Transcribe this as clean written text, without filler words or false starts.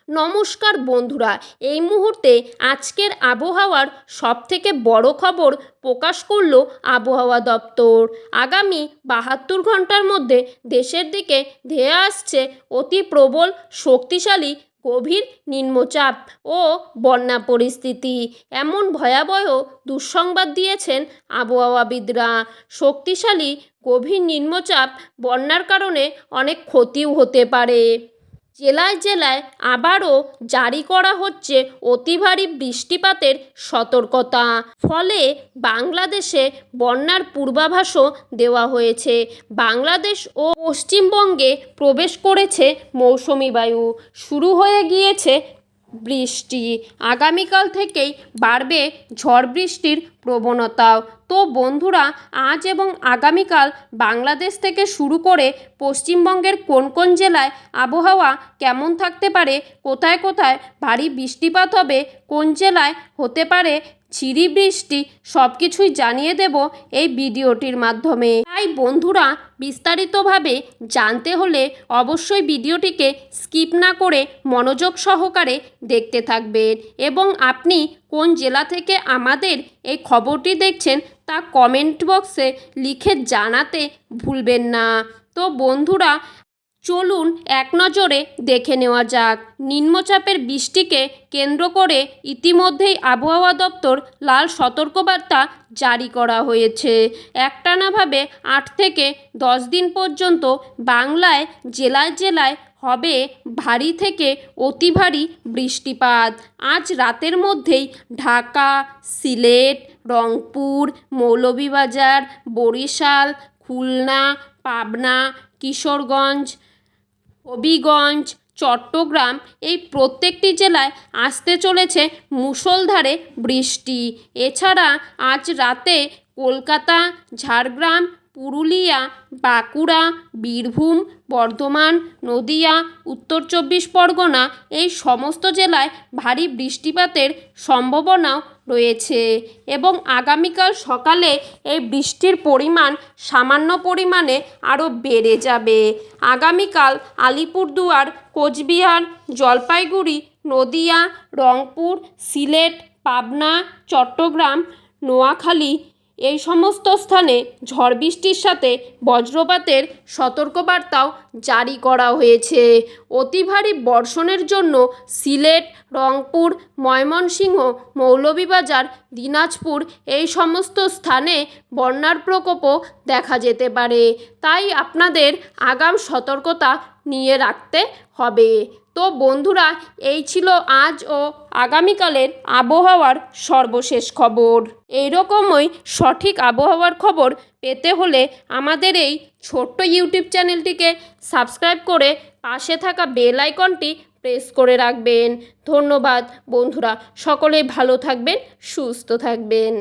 নমস্কার বন্ধুরা, এই মুহূর্তে আজকের আবহাওয়ার সবথেকে বড় খবর প্রকাশ করল আবহাওয়া দপ্তর। আগামী 72 ঘন্টার মধ্যে দেশের দিকে ধেয়ে আসছে অতি প্রবল শক্তিশালী গভীর নিম্নচাপ ও বন্যা পরিস্থিতি। এমন ভয়াবহ দুঃসংবাদ দিয়েছেন আবহাওয়াবিদরা। শক্তিশালী গভীর নিম্নচাপ বন্যার কারণে অনেক ক্ষতিও হতে পারে। জেলায় জেলায় আবারও জারি করা হচ্ছে অতি ভারী বৃষ্টিপাতের সতর্কতা। ফলে বাংলাদেশে বন্যার পূর্বাভাসও দেওয়া হয়েছে। বাংলাদেশ ও পশ্চিমবঙ্গে প্রবেশ করেছে মৌসুমি বায়ু, শুরু হয়ে গিয়েছে বৃষ্টি। আগামীকাল থেকেই বাড়বে ঝড় বৃষ্টির প্রবণতাও। তো বন্ধুরা, আজ এবং আগামীকাল বাংলাদেশ থেকে শুরু করে পশ্চিমবঙ্গের কোন কোন জেলায় আবহাওয়া কেমন থাকতে পারে, কোথায় কোথায় ভারী বৃষ্টিপাত হবে, কোন জেলায় হতে পারে ঝিরি বৃষ্টি, সব কিছুই জানিয়ে দেব এই ভিডিওটির মাধ্যমে। তাই বন্ধুরা, বিস্তারিতভাবে জানতে হলে অবশ্যই ভিডিওটিকে স্কিপ না করে মনোযোগ সহকারে দেখতে থাকবেন এবং আপনি কোন জেলা থেকে আমাদের এই খবরটি দেখছেন তা কমেন্ট বক্সে লিখে জানাতে ভুলবেন না। তো বন্ধুরা, চলুন এক নজরে দেখে নেওয়া যাক। নিম্নচাপের বৃষ্টিকে কেন্দ্র করে ইতিমধ্যেই আবহাওয়া দপ্তর লাল সতর্কবার্তা জারি করা হয়েছে। একটানাভাবে 8 থেকে 10 দিন পর্যন্ত বাংলায় জেলায় জেলায় হবে ভারী থেকে অতি ভারী বৃষ্টিপাত। আজ রাতের মধ্যেই ঢাকা, সিলেট, রংপুর, মৌলভীবাজার, বরিশাল, খুলনা, পাবনা, কিশোরগঞ্জ, হবিগঞ্জ, চট্টগ্রাম এই প্রত্যেকটি জেলায় আসতে চলেছে মুষলধারে বৃষ্টি। এছাড়া আজ রাতে কলকাতা, ঝাড়গ্রাম, পুরুলিয়া, বাঁকুড়া, বীরভূম, বর্ধমান, নদিয়া, উত্তর 24 পরগনা এই সমস্ত জেলায় ভারী বৃষ্টিপাতের সম্ভাবনাও রয়েছে এবং আগামীকাল সকালে এই বৃষ্টির পরিমাণ সামান্য পরিমাণে আরও বেড়ে যাবে। আগামীকাল আলিপুরদুয়ার, কোচবিহার, জলপাইগুড়ি, নদিয়া, রংপুর, সিলেট, পাবনা, চট্টগ্রাম, নোয়াখালী এই সমস্ত স্থানে ঝড় বৃষ্টির সাথে বজ্রপাতের সতর্কবার্তাও জারি করা হয়েছে। অতি ভারী বর্ষণের জন্য সিলেট, রংপুর, ময়মনসিংহ, মৌলভীবাজার, দিনাজপুর এই সমস্ত স্থানে বন্যার প্রকোপও দেখা যেতে পারে। তাই আপনাদের আগাম সতর্কতা নিয়ে রাখতে হবে। তো বন্ধুরা, এই ছিল আজ ও আগামীকালের আবহাওয়ার সর্বশেষ খবর। এইরকমই সঠিক আবহাওয়ার খবর পেতে হলে আমাদের এই ছোট্ট ইউটিউব চ্যানেলটিকে সাবস্ক্রাইব করে পাশে থাকা বেল আইকনটি প্রেস করে রাখবেন। ধন্যবাদ বন্ধুরা, সকলে ভালো থাকবেন, সুস্থ থাকবেন।